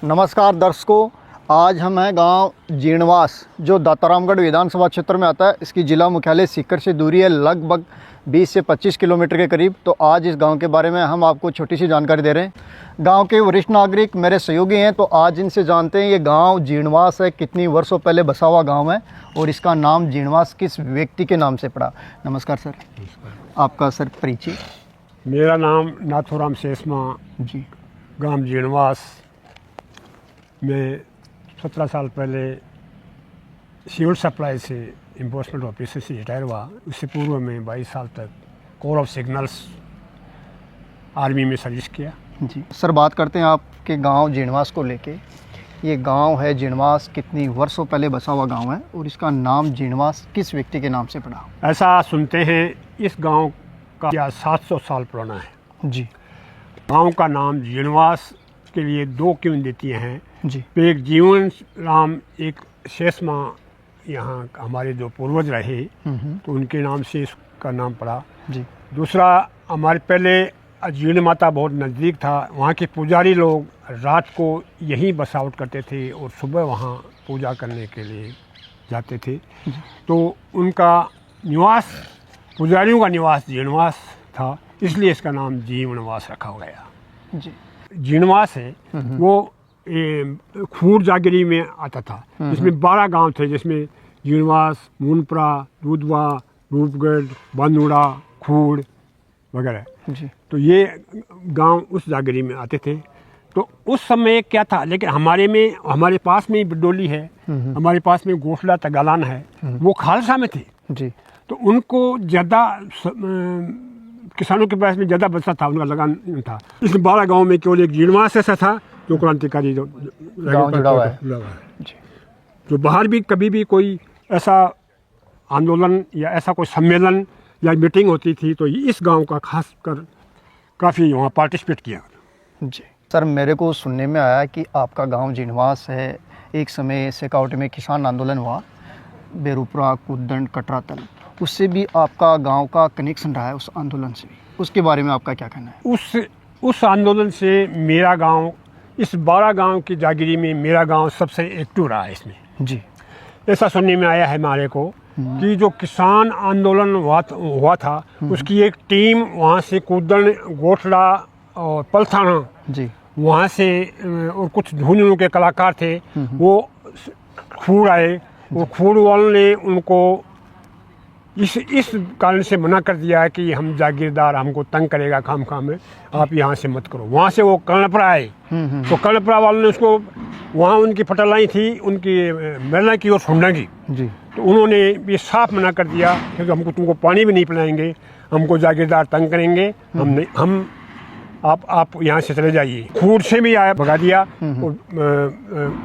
नमस्कार दर्शकों, आज हम हैं गांव जीणवास जो दातारामगढ़ विधानसभा क्षेत्र में आता है। इसकी जिला मुख्यालय सीकर से दूरी है लगभग 20 से 25 किलोमीटर के करीब। तो आज इस गांव के बारे में हम आपको छोटी सी जानकारी दे रहे हैं। गांव के वरिष्ठ नागरिक मेरे सहयोगी हैं, तो आज इनसे जानते हैं ये गांव जीणवास है, कितनी वर्षों पहले बसा हुआ गाँव है और इसका नाम जीणवास किस व्यक्ति के नाम से पड़ा। नमस्कार सर। आपका सर परिचय। मेरा नाम नाथूराम शेषमा जी। गांव जीणवास में 17 साल पहले सिविल सप्लाई से इम्पोर्टमेंट ऑफिसर से रिटायर हुआ। उससे पूर्व में 22 साल तक कोर ऑफ सिग्नल्स आर्मी में सर्विस किया। जी सर, बात करते हैं आपके गांव जीणवास को लेके। ये गांव है जीणवास, कितनी वर्षों पहले बसा हुआ गांव है और इसका नाम जीणवास किस व्यक्ति के नाम से पड़ा। ऐसा सुनते हैं इस गांव का 700 साल पुराना है। जी। गांव का नाम जीणवास के लिए दो क्यों देती हैं जी। एक जीवन राम, एक शेषमा, यहाँ हमारे जो पूर्वज रहे तो उनके नाम से इसका नाम पड़ा। जी। दूसरा, हमारे पहले जीण माता बहुत नज़दीक था, वहाँ के पुजारी लोग रात को यहीं बसावट करते थे और सुबह वहाँ पूजा करने के लिए जाते थे। तो उनका निवास, पुजारियों का निवास जीणवास था, इसलिए इसका नाम जीवनवास रखा गया। जी। जीणवास है वो खूर जागीरी में आता था, जिसमें 12 गांव थे, जिसमें जीणवास, मूनपुरा, दूधवा, रूपगढ़, बांदुड़ा, खूड़ वगैरह। जी। तो ये गांव उस जागीरी में आते थे। तो उस समय क्या था, लेकिन हमारे पास में बिडोली है, हमारे पास में गोसला तगालान है, वो खालसा में थे। जी। तो उनको ज़्यादा किसानों के पास में ज़्यादा बचा था, उनका लगान था। इस 12 गांव में केवल एक जीणवास ऐसा था जो क्रांतिकारी जो गांव जुड़ा हुआ है। जी। जो बाहर भी कभी भी कोई ऐसा आंदोलन या ऐसा कोई सम्मेलन या मीटिंग होती थी तो इस गांव का खास कर काफ़ी वहाँ पार्टिसिपेट किया। जी सर, मेरे को सुनने में आया कि आपका गांव जीणवास है, एक समय सेकावट में किसान आंदोलन हुआ, बेरुपुरा, कुदंड, कटरातल, उससे भी आपका गांव का कनेक्शन रहा है, उस आंदोलन से भी। उसके बारे में आपका क्या कहना है। उस आंदोलन से मेरा गांव, इस 12 गांव की जागीरी में मेरा गांव सबसे एक्टिव रहा है इसमें। जी। ऐसा सुनने में आया है हमारे को कि जो किसान आंदोलन हुआ था उसकी एक टीम वहाँ से कुदन, गोठला और पलथाना, जी, वहाँ से और कुछ झुंझुनू के कलाकार थे, वो खूड़ आए। वो खूड़ वालों ने उनको इस कारण से मना कर दिया कि हम जागीरदार, हमको तंग करेगा खाम में, आप यहाँ से मत करो। वहाँ से वो कर्णपुरा आए, तो कर्णपुरा वालों ने उसको, वहाँ उनकी पटलाई थी, उनकी महिला की और सुंडा की, जी, तो उन्होंने ये साफ मना कर दिया कि हमको, तुमको पानी भी नहीं पिलाएंगे, हमको जागीरदार तंग करेंगे, हम आप यहाँ से चले जाइए। खूड़ से भी आया, भगा दिया, और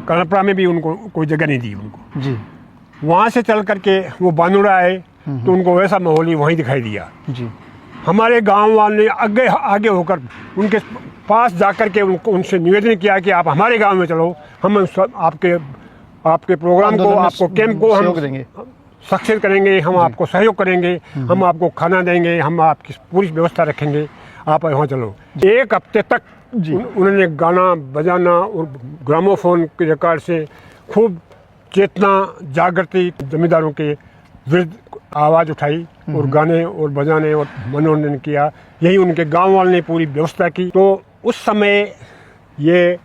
कर्णपुरा में भी उनको कोई जगह नहीं दी उनको। जी। वहाँ से चल करके वो बांदुड़ा आए, तो उनको वैसा माहौल ही वहीं दिखाई दिया। जी। हमारे गांव वाले ने आगे होकर उनके पास जाकर के उनसे निवेदन किया कि आप हमारे गांव में चलो, हम आपके प्रोग्राम को, आपको कैंप को हम सक्सेस करेंगे, हम आपको सहयोग करेंगे, हम आपको खाना देंगे, हम आपकी पूरी व्यवस्था रखेंगे, आप वहाँ चलो। एक हफ्ते तक उन्होंने गाना बजाना और ग्रामोफोन के रिकॉर्ड से खूब चेतना जागृति, जमींदारों के विरुद्ध आवाज़ उठाई और गाने और बजाने और मनोरंजन किया। यही उनके गांव वालों ने पूरी व्यवस्था की। तो उस समय ये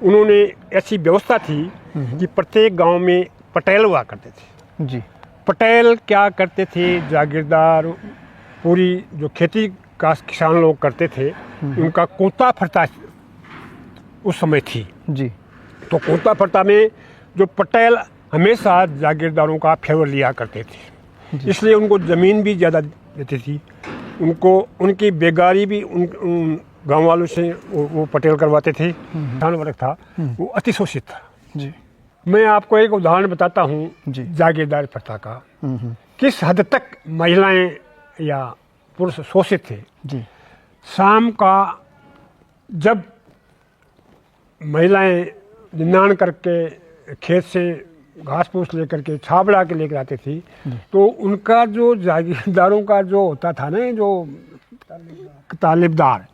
उन्होंने ऐसी व्यवस्था थी कि प्रत्येक गांव में पटेल हुआ करते थे। जी। पटेल क्या करते थे, जागीरदार, पूरी जो खेती का किसान लोग करते थे, उनका कोता फरता उस समय थी। जी। तो कोता फरता में जो पटेल हमेशा जागीरदारों का फेवर लिया करते थे, इसलिए उनको ज़मीन भी ज़्यादा देती थी, उनको उनकी बेगारी भी उन गाँव वालों से वो पटेल करवाते थे। किसान वर्ग था वो अति शोषित था। जी। मैं आपको एक उदाहरण बताता हूँ जागीरदार प्रथा का, किस हद तक महिलाएं या पुरुष शोषित थे। जी। शाम का जब महिलाएं निनाण करके खेत से घास फूस लेकर के छाबड़ा के लेकर आती थी, तो उनका जो जागीरदारों का जो होता था ना, जो तालिबदार,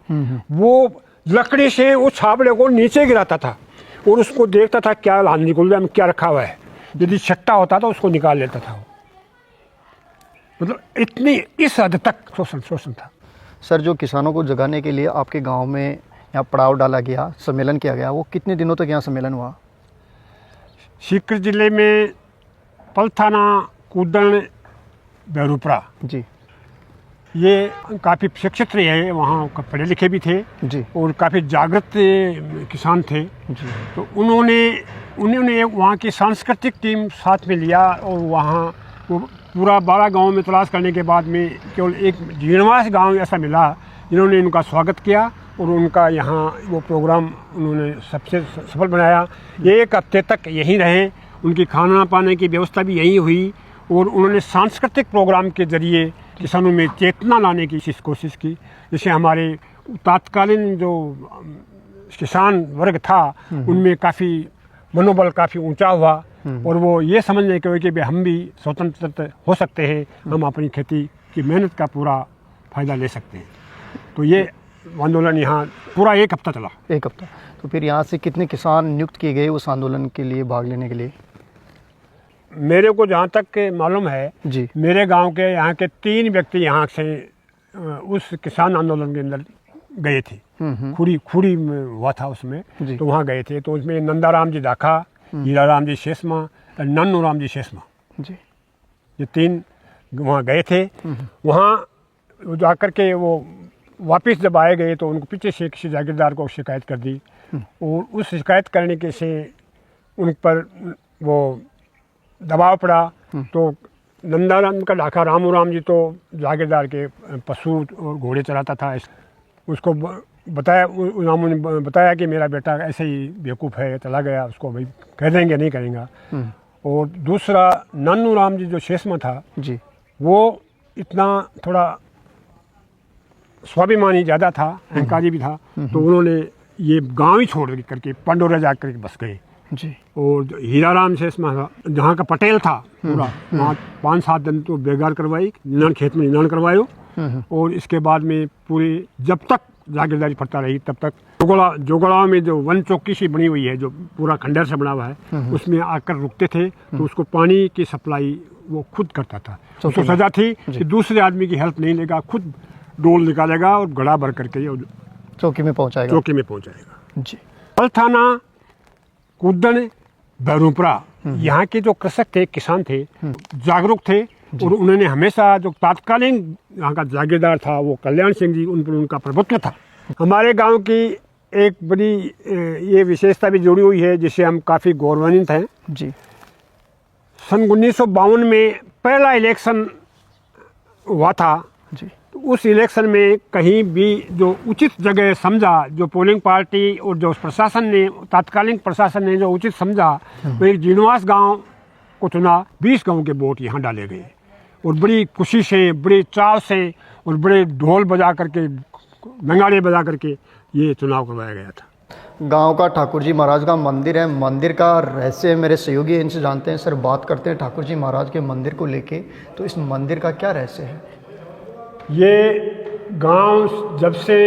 वो लकड़ी से वो छाबड़े को नीचे गिराता था और उसको देखता था क्या हांडी गुल्ले में क्या रखा हुआ है, यदि छट्टा होता तो उसको निकाल लेता था वो। मतलब इतनी इस हद तक शोषण था। सर, जो किसानों को जगाने के लिए आपके गांव में यहाँ पड़ाव डाला गया, सम्मेलन किया गया, वो कितने दिनों तक यहाँ सम्मेलन हुआ? सीकर जिले में पलथाना, कूदन, बेरूपरा जी ये काफ़ी शिक्षित रहे हैं, वहाँ पढ़े लिखे भी थे जी और काफ़ी जागृत किसान थे। जी तो उन्होंने वहाँ की सांस्कृतिक टीम साथ में लिया और वहाँ वो पूरा 12 गांव में तलाश करने के बाद में केवल एक जीणवास गांव ऐसा मिला जिन्होंने उनका स्वागत किया और उनका यहाँ वो प्रोग्राम उन्होंने सबसे सफल बनाया। ये 1 हफ्ते तक यहीं रहे, उनकी खाना पाने की व्यवस्था भी यहीं हुई और उन्होंने सांस्कृतिक प्रोग्राम के जरिए किसानों में चेतना लाने की कोशिश की। जैसे हमारे तत्कालीन जो किसान वर्ग था उनमें काफ़ी मनोबल काफ़ी ऊंचा हुआ और वो ये समझने के कि हम भी स्वतंत्र हो सकते हैं, हम अपनी खेती की मेहनत का पूरा फ़ायदा ले सकते हैं। तो ये आंदोलन यहाँ पूरा 1 हफ्ता चला। 1 हफ्ता। तो फिर यहाँ से कितने किसान नियुक्त किए गए उस आंदोलन के लिए भाग लेने के लिए? मेरे को जहाँ तक मालूम है जी मेरे गांव के यहाँ के 3 व्यक्ति यहाँ से उस किसान आंदोलन के अंदर गए थे। खुड़ी में हुआ था उसमें, तो वहाँ गए थे। तो उसमें नंदाराम जी दाखा, हीराराम जी शेषमा और नन्नूराम जी शेषमा जी ये 3 वहाँ गए थे। वहाँ जाकर के वो वापस जब आए गए तो उनको पीछे से किसी जागीरदार को शिकायत कर दी और उस शिकायत करने के से उन पर वो दबाव पड़ा। तो नंदाराम का डाका रामू जी तो जागीरदार के पशु और घोड़े चलाता था, उसको बताया, रामू ने बताया कि मेरा बेटा ऐसे ही बेवकूफ़ है, चला गया, उसको भाई कह देंगे नहीं करेंगे। और दूसरा नन्नू राम जी जो शेषमा था जी, वो इतना थोड़ा स्वाभिमानी ज़्यादा था, अहंकारी भी था, तो उन्होंने ये गांव ही छोड़ करके पंडोरा जा करके बस गए जी। और हीराराम शेषमा था जहाँ का पटेल था पूरा, वहाँ 5-7 दिन तो बेगार करवाई, निनान खेत में निनान करवायो और इसके बाद में पूरी जब तक जागीरदारी पड़ता रही तब तक जोगड़ा में जो वन चौकी सी बनी हुई है जो पूरा खंडर से बना हुआ है उसमें आकर रुकते थे। तो उसको पानी की सप्लाई वो खुद करता था। उसको सजा थी कि दूसरे आदमी की हेल्प नहीं लेगा, खुद डोल निकालेगा और घड़ा भर करके चौकी में पहुंचाएगा। जी। पलथाना, कूदन, बेरूपरा यहाँ के जो कृषक थे, किसान थे, जागरूक थे और उन्होंने हमेशा जो तत्कालीन यहाँ का जागीरदार था वो कल्याण सिंह जी, उन पर उनका प्रभुत्व था। हमारे गांव की एक बड़ी ये विशेषता भी जुड़ी हुई है जिससे हम काफ़ी गौरवान्वित हैं जी। सन 1952 में पहला इलेक्शन हुआ था जी। तो उस इलेक्शन में कहीं भी जो उचित जगह समझा, जो पोलिंग पार्टी और जो प्रशासन ने, तत्कालीन प्रशासन ने जो उचित समझा, वो एक जीणवास गांव को चुना। 20 गांव के वोट यहाँ डाले गए और बड़ी खुशी से, बड़े चाव से और बड़े ढोल बजा करके, नगाड़े बजा करके ये चुनाव करवाया गया था। गांव का ठाकुर जी महाराज का मंदिर है, मंदिर का रहस्य मेरे सहयोगी इनसे जानते हैं। सर, बात करते हैं ठाकुर जी महाराज के मंदिर को लेके, तो इस मंदिर का क्या रहस्य है? ये गांव जब से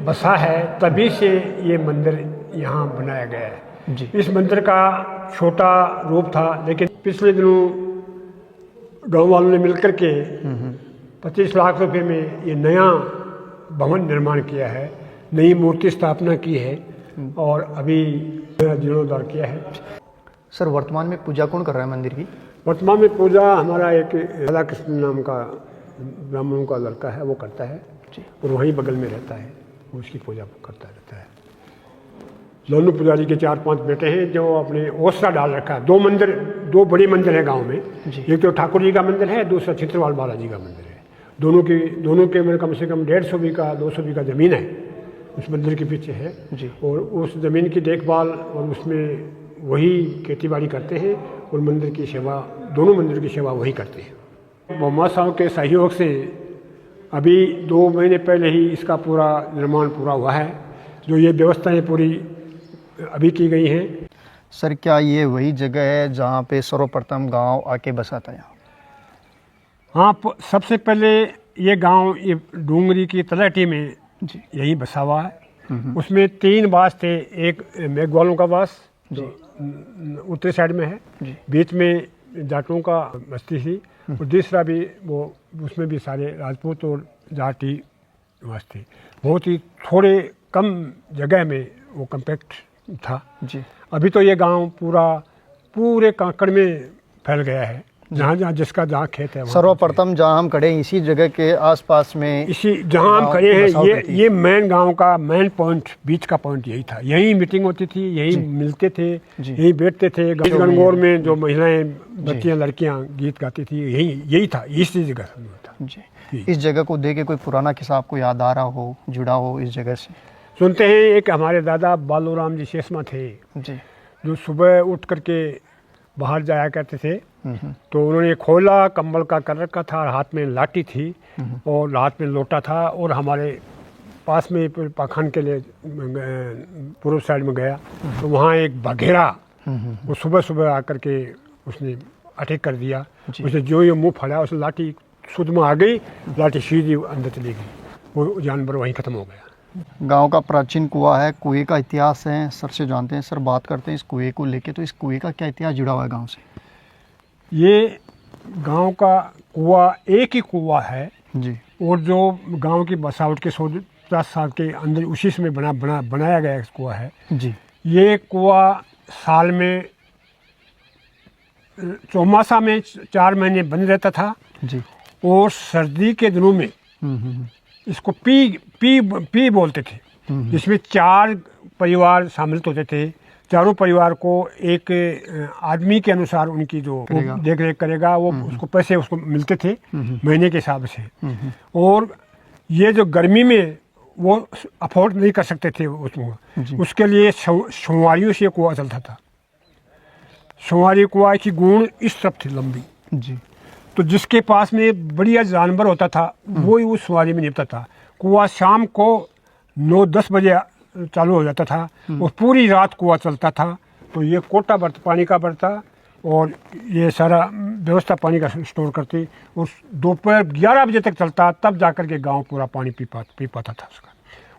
बसा है तभी से ये मंदिर यहाँ बनाया गया है जी। इस मंदिर का छोटा रूप था, लेकिन पिछले दिनों गांव वालों ने मिलकर के 25 लाख रुपए में ये नया भवन निर्माण किया है, नई मूर्ति स्थापना की है और अभी जीर्णोद्धार किया है। सर, वर्तमान में पूजा कौन कर रहा है मंदिर की? वर्तमान में पूजा हमारा एक राधा कृष्ण नाम का ब्राह्मणों का लड़का है, वो करता है और वहीं बगल में रहता है, वो उसकी पूजा करता रहता है। दोनों पुजारी के 4-5 बेटे हैं जो अपने ओसरा डाल रखा है। 2 बड़े मंदिर हैं गांव में, एक तो ठाकुर जी का मंदिर है, दूसरा चित्रवाल बालाजी का मंदिर है। दोनों के में कम से कम 150 बीघा 200 बीघा ज़मीन है उस मंदिर के पीछे है जी। और उस ज़मीन की देखभाल और उसमें वही खेती बाड़ी करते हैं और मंदिर की सेवा, दोनों मंदिर की सेवा वही करते हैं। मोहम्मद साहब के सहयोग से अभी 2 महीने पहले ही इसका पूरा निर्माण पूरा हुआ है, जो ये व्यवस्थाएं पूरी अभी की गई हैं। सर, क्या ये वही जगह है जहाँ पे सर्वप्रथम गांव आके बसा था? यहाँ हाँ, सबसे पहले ये गांव ये डूंगरी की तलहटी में यही बसा हुआ है। उसमें 3 बास थे, एक मेघवालों का बास, तो उत्तरी साइड में है, बीच में जाटों का बस्ती थी और दूसरा भी वो उसमें भी सारे राजपूत और जाटी निवास थे। बहुत ही थोड़े कम जगह में वो कम्पैक्ट था जी। अभी तो ये गांव पूरे कांकड़ में फैल गया है, जहाँ जिसका जहाँ खेत है। सर्वप्रथम जहाँ हम खड़े हैं इसी जगह के आसपास में, इसी जहाँ हम खड़े हैं ये मेन गांव का मेन पॉइंट, बीच का पॉइंट यही था। यहीं मीटिंग होती थी, यहीं मिलते थे, यहीं बैठते थे। गणगौर में जो महिलाएं, बच्चियां, लड़कियां गीत गाती थी, यही था, इसी जगह था जी। इस जगह को देख के कोई पुराना किस्सा आपको याद आ रहा हो, जुड़ा हो इस जगह से? सुनते हैं एक हमारे दादा बालूराम जी शेषमा थे जी, जो सुबह उठ करके बाहर जाया करते थे। तो उन्होंने खोला, कंबल का कर रखा था, हाथ में लाठी थी और हाथ में लोटा था, और हमारे पास में पाखंड के लिए पूर्व साइड में गया तो वहाँ एक बघेरा वो सुबह सुबह आकर के उसने अटैक कर दिया। उसने जो ये मुंह फड़ा, उस लाठी सुध में आ गई, लाठी सीधी अंदर चली गई, वो जानवर वहीं खत्म हो गया। गांव का प्राचीन कुआं है, कुएं का इतिहास है, सर से जानते हैं। सर, बात करते हैं इस कुएं को लेके, तो इस कुएं का क्या इतिहास जुड़ा हुआ है गांव से? ये गांव का कुआं एक ही कुआं है जी, और जो गांव की बसावट के 150 साल के अंदर उसी समय बनाया गया कुआं है जी। ये कुआं साल में चौमासा में 4 महीने बंद रहता था जी। और सर्दी के दिनों में इसको पी बोलते थे, जिसमें 4 परिवार शामिल होते थे। चारों परिवार को एक आदमी के अनुसार उनकी जो देख रेख करेगा वो उसको पैसे उसको मिलते थे महीने के हिसाब से। और ये जो गर्मी में वो अफोर्ड नहीं कर सकते थे उसके लिए संवारियों से कुआं चलता था। संवारी कुआं की गुण इस तरफ थी लंबी जी। तो जिसके पास में बढ़िया जानवर होता था वो ही उस संवारी में निपटा था। कुआं शाम को 9-10 बजे चालू हो जाता था और पूरी रात कुआं चलता था। तो ये कोटा पानी का बढ़ता और ये सारा व्यवस्था पानी का स्टोर करती और दोपहर 11 बजे तक चलता, तब जाकर के गांव पूरा पानी पी पाता था उसका।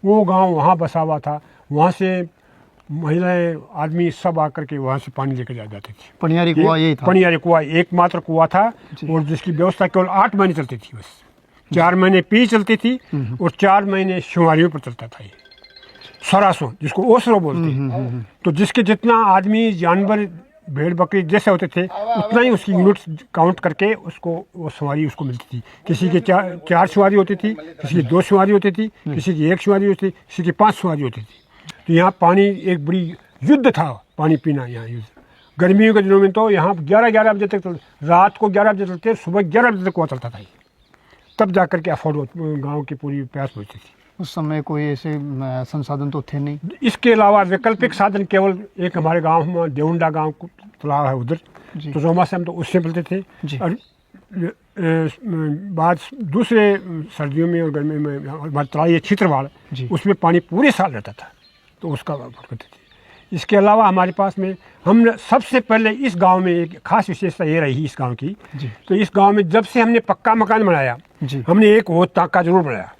वो गांव वहाँ बसा हुआ था, वहाँ से महिलाएं आदमी सब आकर के वहाँ से पानी लेकर जाते थे। पनियारी कुआं यही था? पनियारी कुआं एकमात्र कुआं था और जिसकी व्यवस्था केवल 8 महीने चलती थी बस। 4 महीने पी चलती थी और 4 महीने शुमारियों पर चलता था ये सरासों, जिसको ओसरो बोलते हैं। तो जिसके जितना आदमी, जानवर, भेड़ बकरी जैसे होते थे उतना ही उसकी यूनिट्स काउंट करके उसको वो सवारी उसको मिलती थी। किसी की 4 सवारी होती थी, किसी की 2 सवारी होती थी, किसी की 1 सवारी होती थी, किसी की 5 सवारी होती थी। तो यहाँ पानी एक बड़ी युद्ध था, पानी पीना यहाँ युद्ध। गर्मियों के दिनों में तो यहाँ 11 बजे तक रात को 11 बजे चलते, सुबह 11 बजे तक कुआं चलता था। तब जाकर के अफोर्ड गाँव की पूरी प्यास बुझती थी। उस समय कोई ऐसे संसाधन तो थे नहीं। इसके अलावा वैकल्पिक साधन केवल एक हमारे गांव में देउंडा गांव तालाब है उधर, तो चौमासा में तो उससे मिलते थे। और बाद दूसरे सर्दियों में और गर्मी में हमारे तालाब ये छित्रवाड़, उसमें पानी पूरे साल रहता था, तो उसका करते थे। इसके अलावा हमारे पास में हम सबसे पहले इस गांव में एक खास विशेषता ये रही इस गांव की, तो इस गांव में जब से हमने पक्का मकान बनाया हमने एक वो ताका जरूर बनाया।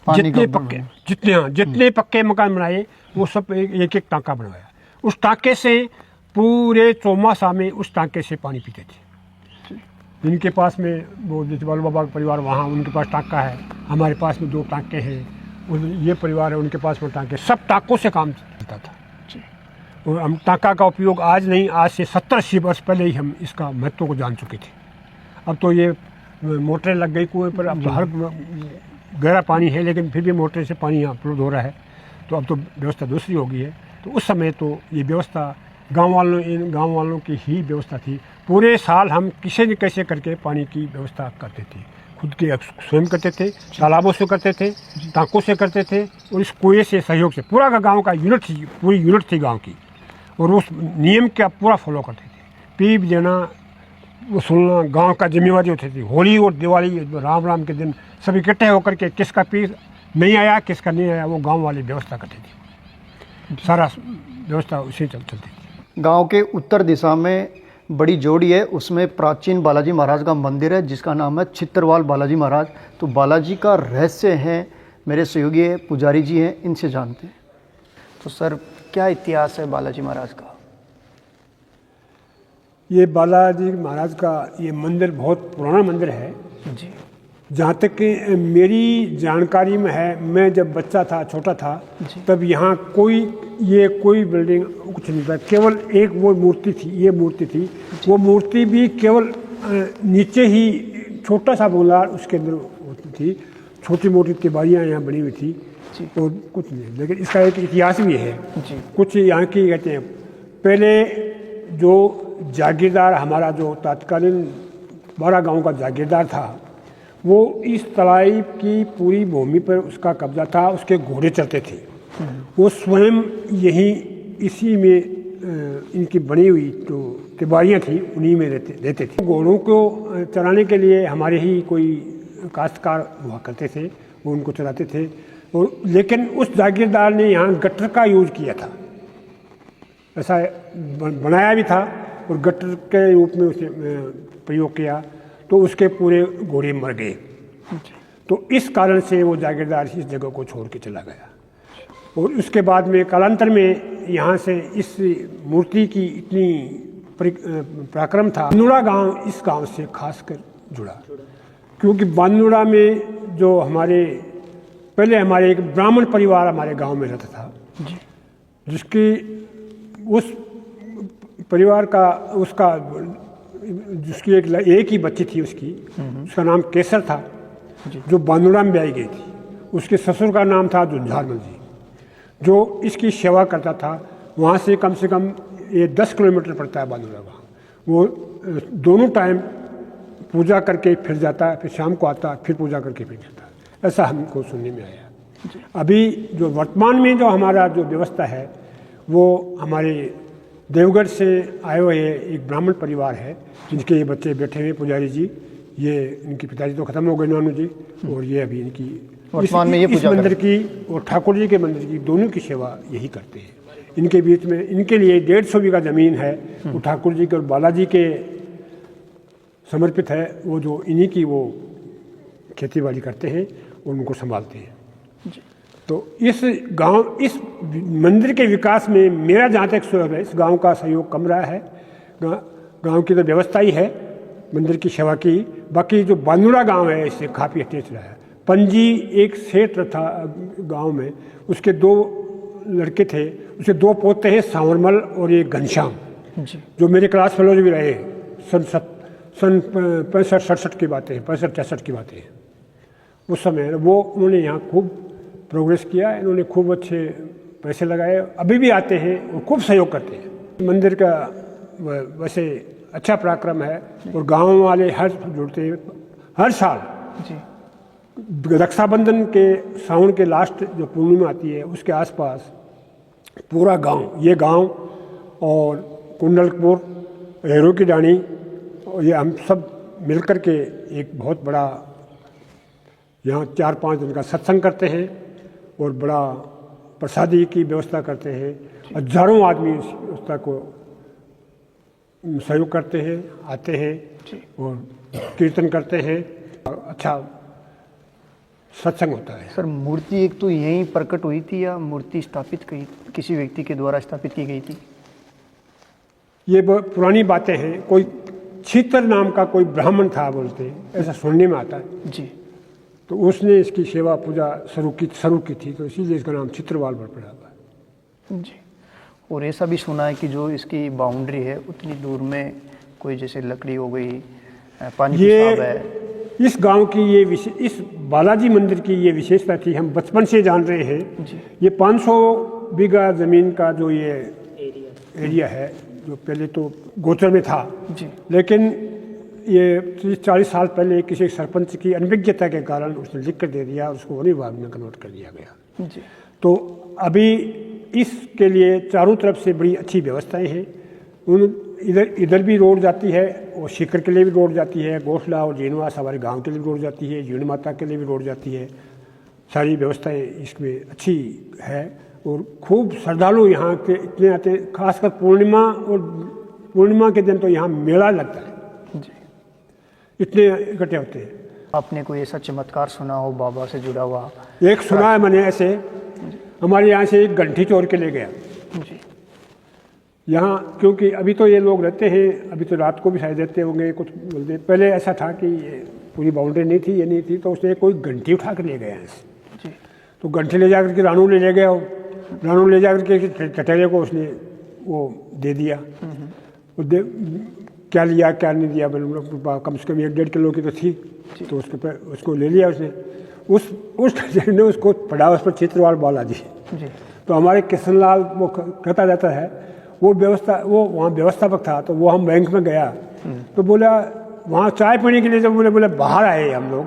जितने पक्के मकान बनाए वो सब एक टाँका बनवाया। उस टाँके से पूरे चौमासा में उस टाँके से पानी पीते थे। जिनके पास में वो जैसे बालू बाबा का परिवार वहाँ उनके पास टाँका है, हमारे पास में 2 टाँके हैं, ये परिवार है उनके पास में टाँके, सब टाँकों से काम चलता था। और हम टाँका का उपयोग आज नहीं, आज से 70-80 वर्ष पहले ही हम इसका महत्व को जान चुके थे। अब तो ये मोटरें लग गई कुएँ पर, अब तो हर गहरा पानी है लेकिन फिर भी मोटर से पानी यहाँ अपलोड हो रहा है, तो अब तो व्यवस्था दूसरी हो गई है। तो उस समय तो ये व्यवस्था गांव वालों की ही व्यवस्था थी। पूरे साल हम किसी न कैसे करके पानी की व्यवस्था करते थे, खुद के स्वयं करते थे, तालाबों से करते थे, टाँकों से करते थे और इस कुएँ से सहयोग से पूरा का गाँव का यूनिट थी, पूरी यूनिट थी गाँव की, और उस नियम का पूरा फॉलो करते थे। पीप देना, वो सुनना गांव का जिम्मेवारी होती थी। होली और दिवाली, राम के दिन सब इकट्ठे होकर के किसका पीर नहीं आया किसका नहीं आया वो गांव वाले व्यवस्था करते थे। सारा व्यवस्था उसी चलती थी। गांव के उत्तर दिशा में बड़ी जोड़ी है, उसमें प्राचीन बालाजी महाराज का मंदिर है जिसका नाम है छित्रवाल बालाजी महाराज। तो बालाजी का रहस्य है, मेरे सहयोगी है पुजारी जी हैं, इनसे जानते हैं। तो सर, क्या इतिहास है बालाजी महाराज का? ये बालाजी महाराज का ये मंदिर बहुत पुराना मंदिर है। जी जहाँ तक कि मेरी जानकारी में है, मैं जब बच्चा था, छोटा था, तब यहाँ कोई बिल्डिंग कुछ नहीं था, केवल एक वो मूर्ति थी, ये मूर्ति थी। वो मूर्ति भी केवल नीचे ही छोटा सा बोला उसके अंदर होती थी, छोटी मोटी तिबारियाँ यहाँ बनी हुई थी और कुछ नहीं। लेकिन इसका एक इतिहास भी है। कुछ यहाँ की कहते हैं, पहले जो जागीरदार हमारा जो तत्कालीन बारा गांव का जागीरदार था, वो इस तलाई की पूरी भूमि पर उसका कब्जा था, उसके घोड़े चलते थे। वो स्वयं यहीं इसी में इनकी बनी हुई जो तिबारियाँ थी उन्हीं में रहते थे। घोड़ों को चराने के लिए हमारे ही कोई काश्तकार हुआ करते थे, वो उनको चलाते थे। और लेकिन उस जागीरदार ने यहाँ गटर का यूज़ किया था, ऐसा बनाया भी था और गटर के रूप में उसे प्रयोग किया, तो उसके पूरे घोड़े मर गए। तो इस कारण से वो जागीरदार इस जगह को छोड़ के चला गया। और उसके बाद में कालांतर में यहाँ से इस मूर्ति की इतनी पराक्रम था, बांदुड़ा गांव इस गांव से खासकर जुड़ा, क्योंकि बांदुड़ा में जो पहले हमारे एक ब्राह्मण परिवार हमारे गांव में रहता था, जिसकी उस परिवार का जिसकी एक ही बच्ची थी उसका नाम केसर था, जो बांदुड़ा में ब्याई गई थी। उसके ससुर का नाम था झुंझारमल जी, जो इसकी सेवा करता था। वहाँ से कम ये 10 किलोमीटर पड़ता है बांदुड़ा गाँव। वो दोनों टाइम पूजा करके फिर जाता है, फिर शाम को आता है, फिर पूजा करके फिर जाता है। ऐसा हमको सुनने में आया। अभी जो वर्तमान में जो हमारा जो व्यवस्था है, वो हमारे देवगढ़ से आए हुए एक ब्राह्मण परिवार है, जिनके ये बच्चे बैठे हुए पुजारी जी। ये इनके पिताजी तो खत्म हो गए, नानू जी, और ये अभी इनकी वर्तमान में ये इस मंदिर की और ठाकुर जी के मंदिर की दोनों की सेवा यही करते हैं। इनके बीच में इनके लिए 150 बीघा जमीन है, वो ठाकुर जी के और बालाजी के समर्पित है। वो जो इन्हीं की वो खेती बाड़ी करते हैं और उनको संभालते हैं। तो इस मंदिर के विकास में मेरा जहाँ तक सहयोग है, इस गांव का सहयोग कम रहा है। गांव की तो व्यवस्था ही है मंदिर की सेवा की। बाकी जो बांदुड़ा गांव है, इससे काफ़ी अटैच रहा है। पंजी एक सेठ था गांव में, उसके 2 लड़के थे, उसके 2 पोते हैं, सांवरमल और एक घनश्याम, जो मेरे क्लास फेलोज भी रहे सन 65-67 की बातें हैं, 65-66 की बातें हैं। उस समय उन्होंने यहाँ खूब प्रोग्रेस किया, इन्होंने खूब अच्छे पैसे लगाए, अभी भी आते हैं और खूब सहयोग करते हैं। मंदिर का वैसे अच्छा पराक्रम है और गांव वाले हर जुड़ते हैं। हर साल रक्षाबंधन के सावन के लास्ट जो पूर्णिमा आती है, उसके आसपास पूरा गांव, ये गांव और कुंडलपुर, हेरो की डाणी, और ये हम सब मिलकर के एक बहुत बड़ा यहाँ 4-5 दिन का सत्संग करते हैं और बड़ा प्रसादी की व्यवस्था करते हैं। हजारों आदमी इस व्यवस्था को सहयोग करते हैं, आते हैं और कीर्तन करते हैं। अच्छा सत्संग होता है। सर, मूर्ति एक तो यहीं प्रकट हुई थी या मूर्ति स्थापित किसी व्यक्ति के द्वारा स्थापित की गई थी? ये पुरानी बातें हैं। कोई छितर नाम का कोई ब्राह्मण था बोलते हैं, ऐसा सुनने में आता है जी। तो उसने इसकी सेवा पूजा शुरू की थी, तो इसीलिए इसका नाम चित्रवाल पर पड़ा हुआ है जी। और ऐसा भी सुना है कि जो इसकी बाउंड्री है उतनी दूर में कोई जैसे लकड़ी हो गई, पानी पेशाब है। इस गांव की इस बालाजी मंदिर की ये विशेषता थी, हम बचपन से जान रहे हैं जी। ये 500 बीघा ज़मीन का जो ये एरिया है, जो पहले तो गोचर में था जी, लेकिन ये 30-40 साल पहले किसी सरपंच की अनभिज्ञता के कारण उसने लिख कर दे दिया और उसको वन विभाग में कन्वर्ट कर दिया गया जी। तो अभी इसके लिए चारों तरफ से बड़ी अच्छी व्यवस्थाएं हैं। इधर भी रोड जाती है और सीकर के लिए भी रोड जाती है, घोसला और जीनवास हमारे गांव के लिए भी रोड जाती है, जीण माता के लिए भी रोड जाती है। सारी व्यवस्थाएं इसमें अच्छी है और खूब श्रद्धालु यहाँ के इतने आते हैं। खासकर पूर्णिमा के दिन तो यहाँ मेला लगता है जी, इतने इकट्ठे होते हैं। आपने कोई ऐसा चमत्कार सुना हो बाबा से जुड़ा हुआ? एक सुना है मैंने, ऐसे हमारे यहाँ से एक घंटी चोर के ले गया जी। यहाँ क्योंकि अभी तो ये लोग रहते हैं, अभी तो रात को भी शायद रहते होंगे कुछ बोलते। पहले ऐसा था कि पूरी बाउंड्री नहीं थी, ये नहीं थी, तो उसने कोई घंटी उठा कर ले गया है। तो घंटी ले जाकर के रानू ले गया, रानू ले जाकर के टटेरे को उसने वो दे दिया। वो क्या लिया क्या नहीं दिया, कम से कम 1-1.5 किलो की तो थी, तो उसको ले लिया उसने। उस टटेरे ने उसको पढ़ा उस पर चित्रवाल बालाजी। तो हमारे किशनलाल वो कहता जाता है, वो वहाँ व्यवस्थापक था, तो वो हम बैंक में गया तो बोला वहाँ चाय पीने के लिए, जब बोले बाहर आए हम लोग,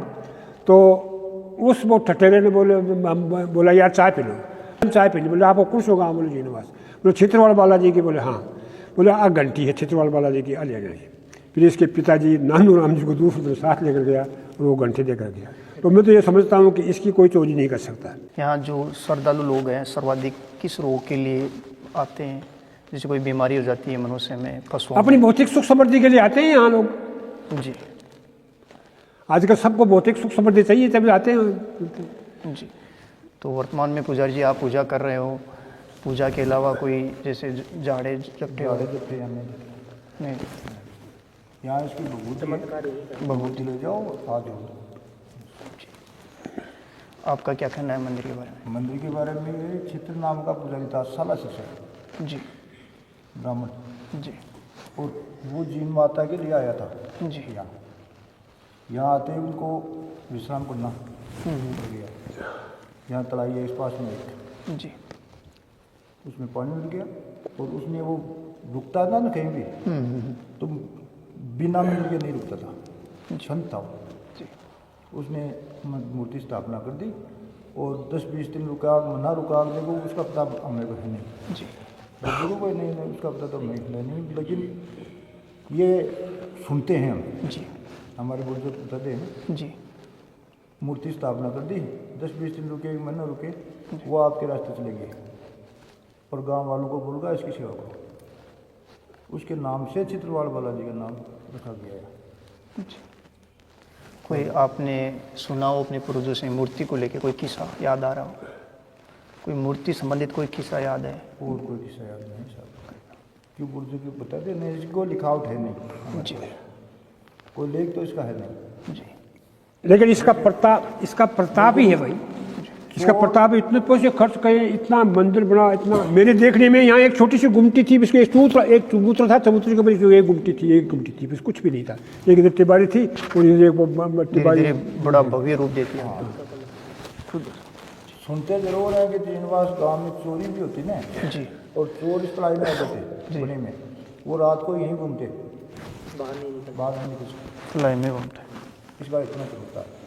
तो वो ठटेरे ने बोला यार चाय पी लो, चाय पी लो। बोले आपको खुश होगा? बोले जीनवास। बोले चित्रवाल बालाजी की? बोले हाँ। बोले आ घंटी है चित्रवाल बालाजी की, आ ले गई। फिर इसके पिताजी नानू राम जी को दूसरे साथ लेकर गया और वो घंटे देकर गया। तो मैं तो ये समझता हूँ कि इसकी कोई चोरी नहीं कर सकता। यहाँ जो श्रद्धालु लोग हैं सर्वाधिक किस रोग के लिए आते हैं? जैसे कोई बीमारी हो जाती है मनुष्य में, पशुओं अपनी भौतिक सुख समृद्धि के लिए आते हैं यहाँ लोग। जी। आजकल सबको भौतिक सुख समृद्धि चाहिए, तभी आते हैं। जी। तो वर्तमान में पुजारी जी आप पूजा कर रहे हो, पूजा के अलावा कोई जैसे जाड़े जपटे नहीं? यहाँ इसकी भभूति ले जाओ, आ जाओ। आपका क्या कहना है मंदिर के बारे में? मंदिर के बारे में ये चित्र नाम का पुजारी था, साला से जी। ब्राह्मण जी। और वो जीन माता के लिए आया था जी। यहाँ आते ही उनको विश्राम करना पड़ गया। यहाँ तलाई है इस पास में एक, जी। उसमें पानी मिल गया और उसमें वो रुकता था ना कहीं भी, तो बिना मिल के नहीं रुकता था, संत था वो। उसने मूर्ति स्थापना कर दी और 10-20 दिन रुका ना रुका, देखो उसका पता हमें को है नहीं जी। बुजुर्गों को नहीं, उसका पता तो हमें नहीं, लेकिन ये सुनते हैं हम जी। हमारे बुजुर्ग बताते हैं। जी। मूर्ति स्थापना कर दी, 10-20 दिन रुके, 1 महीना रुके, वो आपके रास्ते चले गए और गांव वालों को बोल गया इसकी सेवा करो। उसके नाम से चित्रवाल बालाजी का नाम रखा गया है। कोई आपने सुना हो अपने पूर्वजों से मूर्ति को लेके कोई किस्सा याद आ रहा हो? कोई मूर्ति संबंधित कोई किस्सा याद है? और कोई किस्सा याद नहीं साहब, क्यों बुजुर्ग बताते नहीं, इसको लिखावट है नहीं जी। कोई लेख तो इसका है नहीं जी। लेकिन इसका प्रताप ही है भाई। इसका प्रताप इतने पैसे खर्च करे, इतना मंदिर बना, इतना। मेरे देखने में यहाँ एक छोटी सी गुमटी थी, इसके एक चबूतरा था, चबूतरे के ऊपर एक गुमटी थी, बस कुछ भी नहीं था। एक इधर तिबारी थी और इधर तिबारी बड़ा भव्य रूप देती है। सुनते जरूर है कि जीनवास गांव में चोरी भी होती ना जी। और चोर इस तलाई में आते थे बने में, वो रात को यहीं घूमते, बाहर नहीं निकलते, लाई में घूमते। इसका इतना चलता है।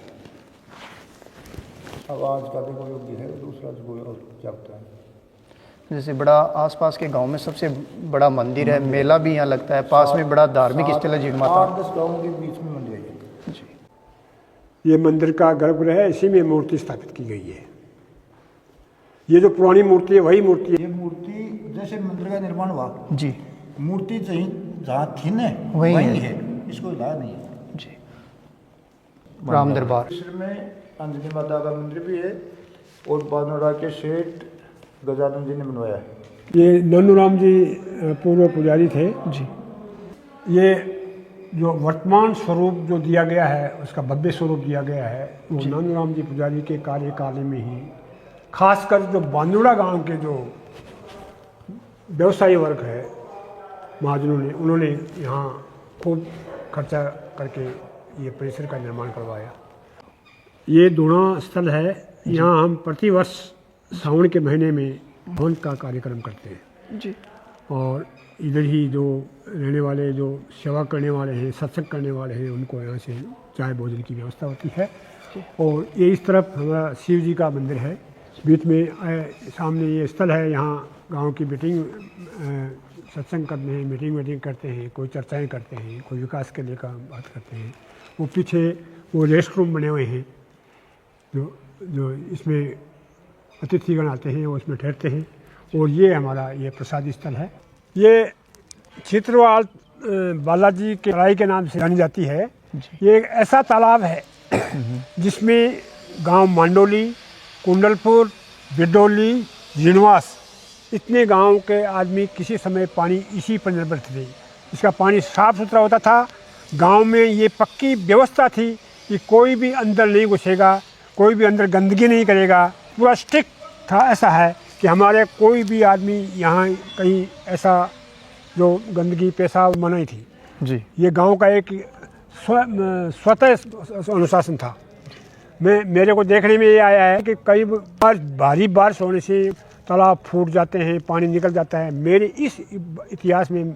अब आज का देखो योग्य है, दूसरा जो और क्या होता है। जैसे बड़ा आसपास के गांव में सबसे बड़ा मंदिर है, मेला भी यहाँ लगता है, पास में बड़ा धार्मिक स्थल है जीण माता। 8-10 गाँव के बीच में मंदिर है जी। ये मंदिर का गर्भगृह है, इसी में मूर्ति स्थापित की गई है। ये जो पुरानी मूर्ति है वही मूर्ति है। ये मूर्ति जैसे मंदिर का निर्माण हुआ, जी। मूर्ति जहाँ थी न वही है, इसको हिलाया नहीं है। जी। राम दरबार में अंजनी माता का मंदिर भी है और बानोरा के सेठ गजानन जी ने बनवाया है। ये नन्नू राम जी पूर्व पुजारी थे। जी। ये जो वर्तमान स्वरूप जो दिया गया है, उसका भव्य स्वरूप दिया गया है, वो नन्नू राम जी पुजारी के कार्यकाल में ही, खासकर जो बांदुड़ा गांव के जो व्यवसायी वर्ग है महाजनों ने, उन्होंने यहाँ खूब खर्चा करके ये परिसर का निर्माण करवाया। ये दोना स्थल है, यहाँ हम प्रतिवर्ष सावन के महीने में हवन का कार्यक्रम करते हैं। जी। और इधर ही जो रहने वाले, जो सेवा करने वाले हैं, सत्संग करने वाले हैं, उनको यहाँ से चाय भोजन की व्यवस्था होती है। और ये इस तरफ हमारा शिव जी का मंदिर है, बीच में सामने ये स्थल है। यहाँ गांव की मीटिंग सत्संग करते हैं, मीटिंग करते हैं, कोई चर्चाएं करते हैं, कोई विकास के लिए का बात करते हैं। वो पीछे वो रेस्ट रूम बने हुए हैं जो इसमें अतिथिगण आते हैं, वो इसमें ठहरते हैं। और ये हमारा ये प्रसाद स्थल है। ये चित्रवाल बालाजी के तराई के नाम से जानी जाती है। ये एक ऐसा तालाब है जिसमें गांव मांडोली, कुंडलपुर, बिडोली, जीणवास इतने गांव के आदमी किसी समय पानी इसी पर निर्भर थे। इसका पानी साफ सुथरा होता था। गांव में ये पक्की व्यवस्था थी कि कोई भी अंदर नहीं घुसेगा, कोई भी अंदर गंदगी नहीं करेगा। पूरा स्ट्रिक्ट था। ऐसा है कि हमारे कोई भी आदमी यहाँ कहीं ऐसा जो गंदगी पेशाब मना ही थी जी। ये गांव का एक स्वतः अनुशासन था। मेरे को देखने में ये आया है कि कई बार भारी बारिश होने से तालाब फूट जाते हैं, पानी निकल जाता है। मेरे इस इतिहास में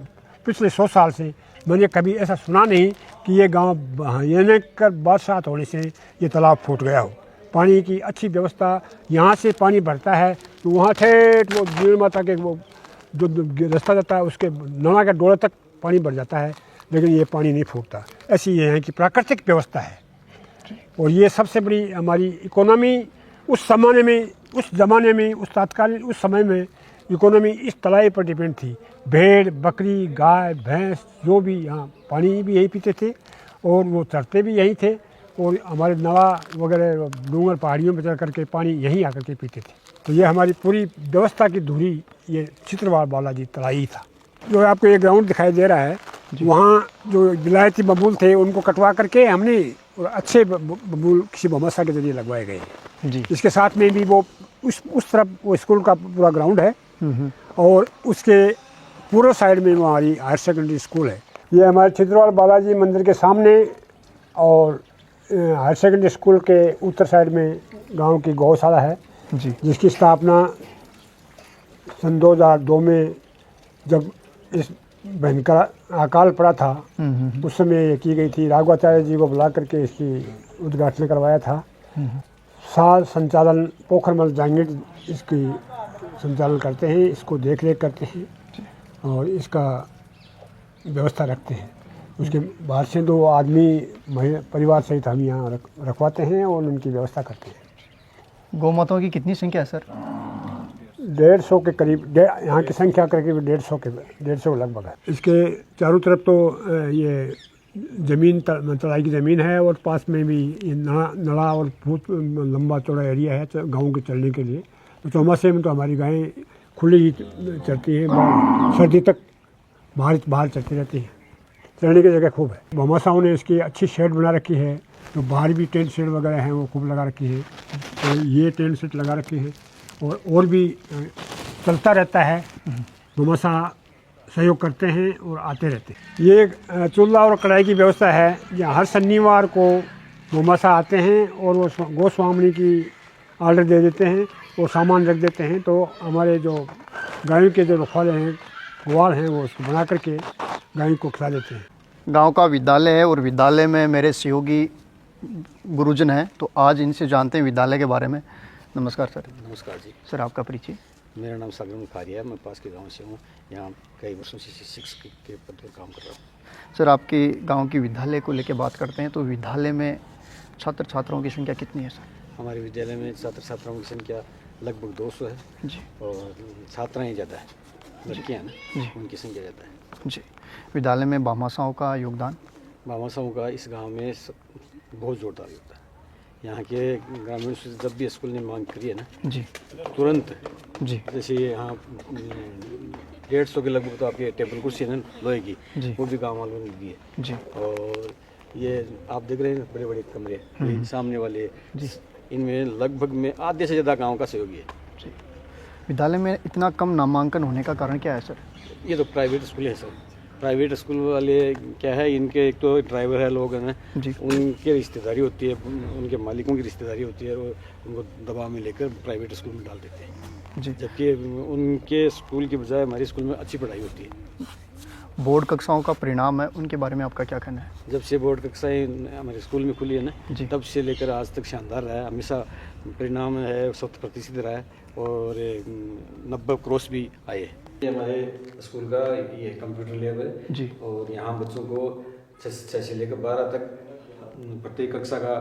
पिछले 100 साल से मैंने कभी ऐसा सुना नहीं कि ये गांव ये कर बरसात होने से ये तालाब फूट गया हो। पानी की अच्छी व्यवस्था, यहाँ से पानी भरता है तो वहाँ ठेठ वो जीण माता के वो जो रास्ता जाता है उसके नला के डोले तक पानी भर जाता है, लेकिन ये पानी नहीं फूटता। ऐसी ये है कि प्राकृतिक व्यवस्था है। और ये सबसे बड़ी हमारी इकोनॉमी उस ज़माने में उस तात्कालीन उस समय में इकोनॉमी इस तलाई पर डिपेंड थी। भेड़, बकरी, गाय, भैंस जो भी यहाँ पानी भी यही पीते थे और वो चरते भी यहीं थे। और हमारे नवा वगैरह डूंगर पहाड़ियों पर चढ़ करके पानी यहीं आकर के पीते थे। तो ये हमारी पूरी व्यवस्था की धुरी ये चित्रवाल बालाजी तलाई था। जो आपको ये ग्राउंड दिखाई दे रहा है, वहाँ जो विलायती बबूल थे उनको कटवा करके हमने और अच्छे बबूल किसी भमासा के जरिए लगवाए गए जी। इसके साथ में भी वो उस तरफ वो स्कूल का पूरा ग्राउंड है और उसके पूर्व साइड में हमारी हायर सेकेंडरी स्कूल है। ये हमारे चित्रवाल बालाजी मंदिर के सामने और हायर सेकेंडरी स्कूल के उत्तर साइड में गांव की गौशाला है जी। जिसकी स्थापना सन 2002 में जब इस भयंकर अकाल पड़ा था उस समय ये की गई थी। राघवाचार्य जी को बुला करके इसकी उद्घाटन करवाया था। साल संचालन पोखरमल जांगीर इसकी संचालन करते हैं, इसको देख रेख करते हैं और इसका व्यवस्था रखते हैं। उसके बाद से 2 आदमी परिवार सहित हम यहाँ रखवाते हैं और उनकी व्यवस्था करते हैं। गौ माताओं की कितनी संख्या है सर? 150 के करीब, यहाँ की संख्या करीब 150 लगभग है। इसके चारों तरफ तो ये ज़मीन तलाई की ज़मीन है और पास में भी ये नड़ा और बहुत लंबा चौड़ा एरिया है गाँव के चलने के लिए। तो चौमासे में तो हमारी गायें खुली ही चलती हैं, सर्दी तक बाहर चलती रहती हैं। चलने की जगह खूब है। भमासाओं ने इसकी अच्छी शेड बना रखी है। तो बाहर भी टेंट शेड वगैरह हैं वो खूब लगा रखी है। तो ये टेंट शेड लगा रखी है और भी चलता रहता है। भमासा सहयोग करते हैं और आते रहते हैं। ये चूल्हा और कढ़ाई की व्यवस्था है। यहाँ हर शनिवार को भमासा आते हैं और वो गोस्वामी की ऑर्डर दे देते हैं और सामान रख देते हैं। तो हमारे जो गायों के जो रखवाले हैं, ग्वाल हैं, वो उसको बना करके गायों को खिला देते हैं। गांव का विद्यालय है और विद्यालय में मेरे सहयोगी गुरुजन हैं, तो आज इनसे जानते हैं विद्यालय के बारे में। नमस्कार सर। नमस्कार जी। सर आपका परिचय? मेरा नाम सागर मुखारिया है। मैं पास के गांव से हूँ। यहाँ कई वर्षों से शिक्षक के पद पर काम कर रहा हूँ। सर आपके गांव की विद्यालय को लेकर बात करते हैं, तो विद्यालय में छात्र छात्राओं की संख्या कितनी है सर? हमारे विद्यालय में छात्र छात्राओं की संख्या लगभग 200 है जी। और छात्राएँ ज़्यादा है, लड़कियाँ ना उनकी संख्या ज़्यादा है जी। विद्यालय में भामाशाओं का योगदान? भामाशाओं का इस गाँव में बहुत जोरदार होता है। यहाँ के ग्रामीण से जब भी स्कूल ने मांग करी है ना जी तुरंत जी जैसे यहाँ 150 के लगभग तो आपके टेबल कुर्सी है ना लोहे की, वो भी गाँव वालों ने दी है जी। और ये आप देख रहे हैं बड़े बड़े कमरे ये सामने वाले, इनमें लगभग में आधे से ज़्यादा गांव का सहयोगी है। विद्यालय में इतना कम नामांकन होने का कारण क्या है सर? ये तो प्राइवेट स्कूल है सर। प्राइवेट स्कूल वाले क्या है, इनके एक तो ड्राइवर है लोग हैं जी। उनकी रिश्तेदारी होती है, उनके मालिकों की रिश्तेदारी होती है और उनको दबाव में लेकर प्राइवेट स्कूल में डाल देते हैं जी। जबकि उनके स्कूल की बजाय हमारे स्कूल में अच्छी पढ़ाई होती है। बोर्ड कक्षाओं का परिणाम है, उनके बारे में आपका क्या कहना है? जब से बोर्ड कक्षाएँ हमारे स्कूल में खुली है ना जी। तब से लेकर आज तक शानदार रहा है। हमेशा परिणाम है 100% रहा है और 90 क्रॉस भी आए। ये हमारे स्कूल का ये कंप्यूटर लैब है जी। और यहाँ बच्चों को 6 से लेकर 12 तक प्रत्येक कक्षा का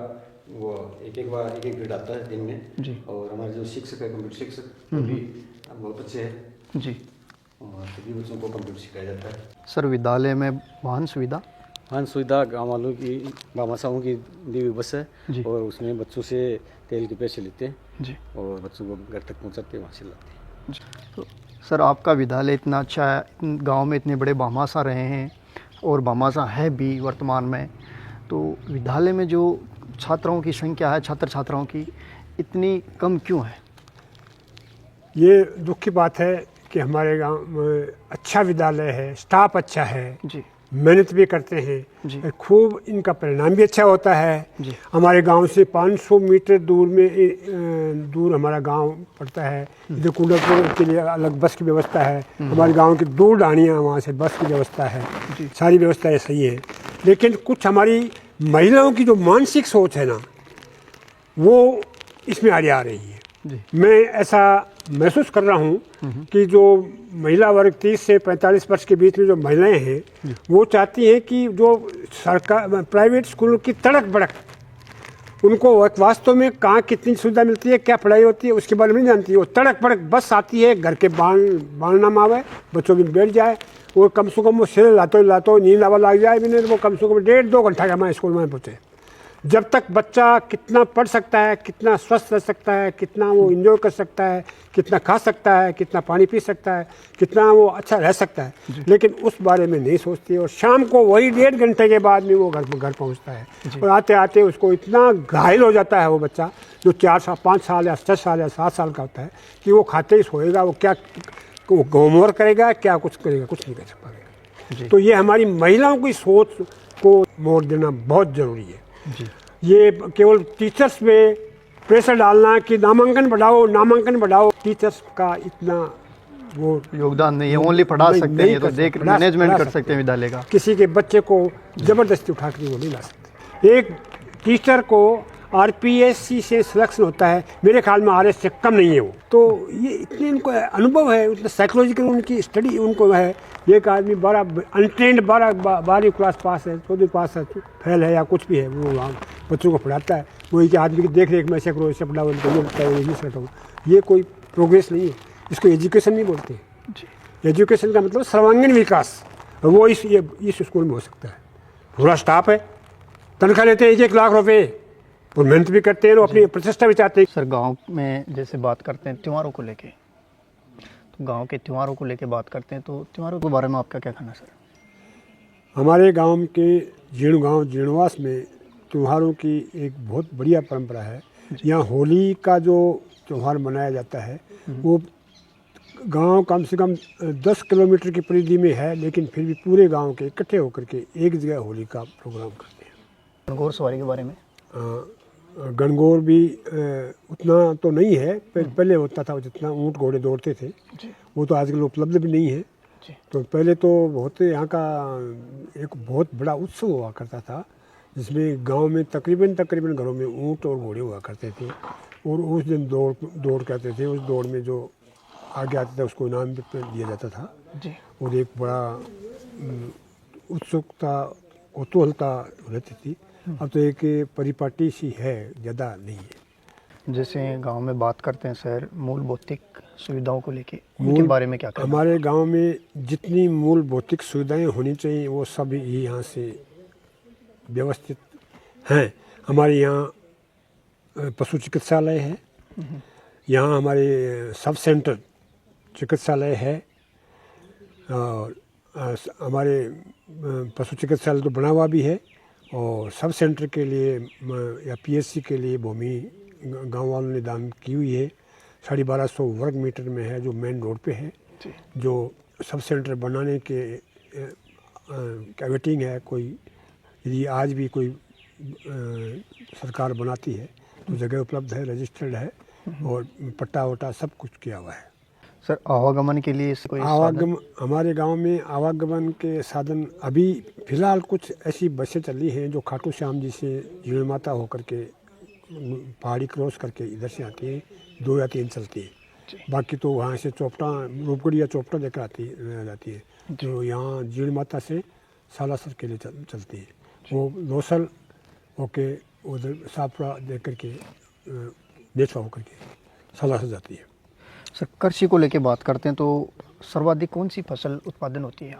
वो एक बार एक पीरियड आता है दिन में जी। और हमारे जो शिक्षक है कंप्यूटर शिक्षक वो भी बहुत अच्छे हैं जी। और सभी बच्चों को कंप्यूटर सिखाया जाता है। सर विद्यालय में वाहन सुविधा? वाहन सुविधा गाँव वालों की भामाशाओं की दी हुई बस है जी। और उसमें बच्चों से तेल के पैसे लेते हैं जी। और बच्चों को घर तक पहुँचाते हैं, वहाँ से लाते हैं। तो सर आपका विद्यालय इतना अच्छा है, गांव में इतने बड़े भामाशाह रहे हैं और भामाशाह है भी वर्तमान में, तो विद्यालय में जो छात्राओं की संख्या है, छात्र छात्राओं की इतनी कम क्यों है? ये दुख की बात है कि हमारे गांव में अच्छा विद्यालय है, स्टाफ अच्छा है जी मेहनत भी करते हैं जी। और खूब इनका परिणाम भी अच्छा होता है जी। हमारे गांव से 500 मीटर दूर में दूर हमारा गांव पड़ता है। इधर कुंडलपुर के लिए अलग बस की व्यवस्था है, हमारे गांव की 2 डाणियाँ वहाँ से बस की व्यवस्था है, सारी व्यवस्थाएं सही है। लेकिन कुछ हमारी महिलाओं की जो मानसिक सोच है ना, वो इसमें आ रही है। मैं ऐसा महसूस कर रहा हूँ कि जो महिला वर्ग 30 से 45 वर्ष के बीच में जो महिलाएं हैं, वो चाहती हैं कि जो सरकार प्राइवेट स्कूलों की तड़क भड़क, उनको वास्तव में कहाँ कितनी सुविधा मिलती है, क्या पढ़ाई होती है, उसके बारे में नहीं जानती। वो तड़क भड़क बस आती है, घर के बाल ना मावे, बच्चों की बैठ जाए, और कम से कम वो सिर लातो नींद आवा लग जाए भी नहीं, वो कम से कम 1.5-2 घंटा के हमारे स्कूल में पहुँचे। जब तक बच्चा कितना पढ़ सकता है, कितना स्वस्थ रह सकता है, कितना वो एंजॉय कर सकता है, कितना खा सकता है, कितना पानी पी सकता है, कितना वो अच्छा रह सकता है, लेकिन उस बारे में नहीं सोचती। और शाम को वही 1.5 घंटे के बाद में वो घर पहुंचता है, और आते आते उसको इतना घायल हो जाता है वो बच्चा, जो 4 साल 5 साल या 6 साल या 7 साल का होता है, कि वो खाते ही सोएगा, वो क्या होमवर्क करेगा, क्या कुछ करेगा, कुछ नहीं कर पाएगा। तो ये हमारी महिलाओं की सोच को मोड़ देना बहुत ज़रूरी है। ये केवल टीचर्स में प्रेशर डालना कि नामांकन बढ़ाओ, टीचर्स का इतना वो योगदान नहीं है, ओनली पढ़ा सकते हैं, ये तो देख मैनेजमेंट कर सकते हैं विद्यालय का। किसी के बच्चे को ज़बरदस्ती उठा के वो नहीं ला सकते। एक टीचर को आरपीएससी से सिलेक्शन होता है, मेरे ख्याल में आरएस से कम नहीं है वो। तो ये इतने उनको अनुभव है, उतना साइकोलॉजिकल उनकी स्टडी उनको है। एक आदमी 12वीं क्लास पास है, 14वीं पास है, फेल है या कुछ भी है, वो वहाँ बच्चों को पढ़ाता है। वो एक आदमी की देख रेख में ऐसे करो, ऐसे पढ़ाओ, ये कोई प्रोग्रेस नहीं है, इसको एजुकेशन नहीं बोलते हैं। एजुकेशन का मतलब सर्वांगीण विकास, वो इस स्कूल में हो सकता है। पूरा स्टाफ है, तनख्वाह लेते हैं 1-1 लाख रुपये, और मेहनत भी करते हैं और अपनी प्रतिष्ठा भी चाहते हैं। सर गांव में जैसे बात करते हैं त्योहारों को लेके, तो गांव के त्योहारों को लेके बात करते हैं, तो त्योहारों के बारे में आपका क्या कहना है सर? हमारे गांव के जीणवास में त्योहारों की एक बहुत बढ़िया परंपरा है। यहाँ होली का जो त्यौहार मनाया जाता है, वो गांव कम से कम 10 किलोमीटर की परिधि में है, लेकिन फिर भी पूरे गांव के इकट्ठे होकर के एक जगह होली का प्रोग्राम करते हैं। घोड़सवारी के बारे में? गणगौर भी उतना तो नहीं है, पहले होता था, जितना ऊँट घोड़े दौड़ते थे, वो तो आजकल उपलब्ध भी नहीं है। तो पहले तो बहुत यहाँ का एक बहुत बड़ा उत्सव हुआ करता था, जिसमें गांव में तकरीबन घरों में ऊँट और घोड़े हुआ करते थे, और उस दिन दौड़ करते थे। उस दौड़ में जो आगे आता था उसको इनाम भी दिया जाता था, और एक बड़ा उत्सुकता कौतूहलता रहती थी। अब तो एक परिपाटी सी है, ज़्यादा नहीं है। जैसे गांव में बात करते हैं सर मूल भौतिक सुविधाओं को लेके, उनके बारे में क्या कहना? हमारे गांव में जितनी मूल भौतिक सुविधाएं होनी चाहिए वो सब ही यहाँ से व्यवस्थित हैं। हमारे यहाँ पशु चिकित्सालय है, यहाँ हमारे सब सेंटर चिकित्सालय है, और हमारे पशु चिकित्सालय तो बना हुआ भी है, और सब सेंटर के लिए या पीएचसी के लिए भूमि गांव वालों ने दान की हुई है। 1250 वर्ग मीटर में है, जो मेन रोड पे है, जो सब सेंटर बनाने के वेटिंग है। कोई यदि आज भी कोई सरकार बनाती है तो जगह उपलब्ध है, रजिस्टर्ड है, और पट्टा वट्टा सब कुछ किया हुआ है। सर आवागमन के लिए कोई हमारे गांव में आवागमन के साधन अभी फ़िलहाल कुछ ऐसी बसें चली हैं जो खाटू श्याम जी से जीण माता होकर के पहाड़ी क्रॉस करके इधर से आती है, 2 या 3 चलती है। बाकी तो वहाँ से चौपटा, रूपगढ़ी या चौपटा लेकर जाती है, जो यहाँ जीण माता से सालासर के लिए चलती है। वो लोसल होके उधर सापड़ा दे करके बेचवा होकर के सालासर जाती है। सर कृषि को लेके बात करते हैं तो सर्वाधिक कौन सी फसल उत्पादन होती है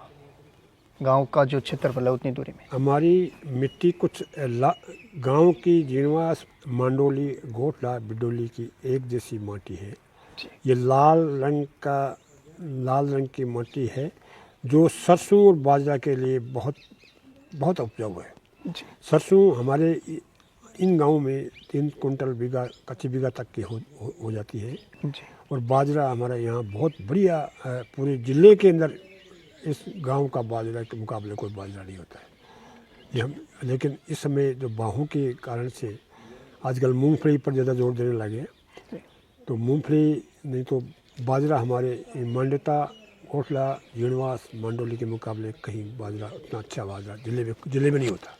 गांव का जो क्षेत्रफल है उतनी दूरी में? हमारी मिट्टी कुछ गांव की जीणवास, मांडोली, गोठला, बिडोली की एक जैसी माटी है। ये लाल रंग का लाल रंग की मिट्टी है जो सरसों और बाजरा के लिए बहुत बहुत उपजाऊ है। जी सरसों हमारे इन गांव में 3 कुंटल बीघा कच्ची बीघा तक की हो जाती है जी और बाजरा हमारा यहाँ बहुत बढ़िया पूरे ज़िले के अंदर इस गांव का बाजरा के मुकाबले कोई बाजरा नहीं होता है। ये हम लेकिन इस समय जो बाहों के कारण से आजकल मूंगफली पर ज़्यादा जोर देने लगे, तो मूंगफली नहीं तो बाजरा हमारे मांडता, कोटला, जीणवास, मंडोली के मुकाबले कहीं बाजरा उतना अच्छा बाजरा ज़िले में नहीं होता।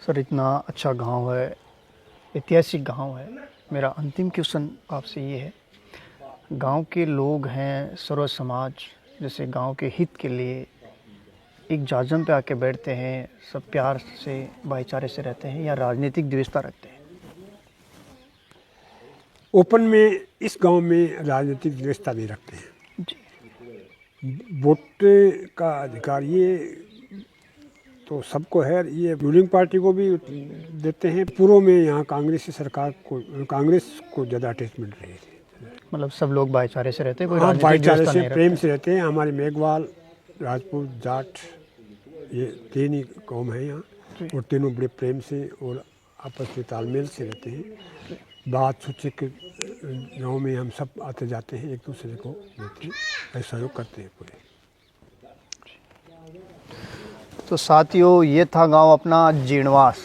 सर, इतना अच्छा गांव है, ऐतिहासिक गांव है। मेरा अंतिम क्वेश्चन आपसे ये है, गांव के लोग हैं, सर्व समाज जैसे गांव के हित के लिए एक जाजम पे आके बैठते हैं, सब प्यार से भाईचारे से रहते हैं या राजनीतिक द्वेषता रखते हैं? ओपन में इस गांव में राजनीतिक द्वेषता नहीं रखते हैं। जी वोट का अधिकार ये तो सबको है, ये रूलिंग पार्टी को भी देते हैं। पूर्व में यहाँ कांग्रेस सरकार को, कांग्रेस को ज़्यादा अटैचमेंट रही थी। मतलब सब लोग भाईचारे से रहते हैं, कोई हाँ, राजनीतिक भाईचारे द्वेषता से नहीं प्रेम रखते। से रहते हैं। हमारे मेघवाल, राजपूत, जाट ये 3 ही कौम है यहाँ और तीनों बड़े प्रेम से और आपस में तालमेल से रहते हैं। बात सोचे कि गाँव में हम सब आते जाते हैं, एक दूसरे को देखते हैं, सहयोग करते हैं पूरे। तो साथियों, ये था गांव अपना जीणवास।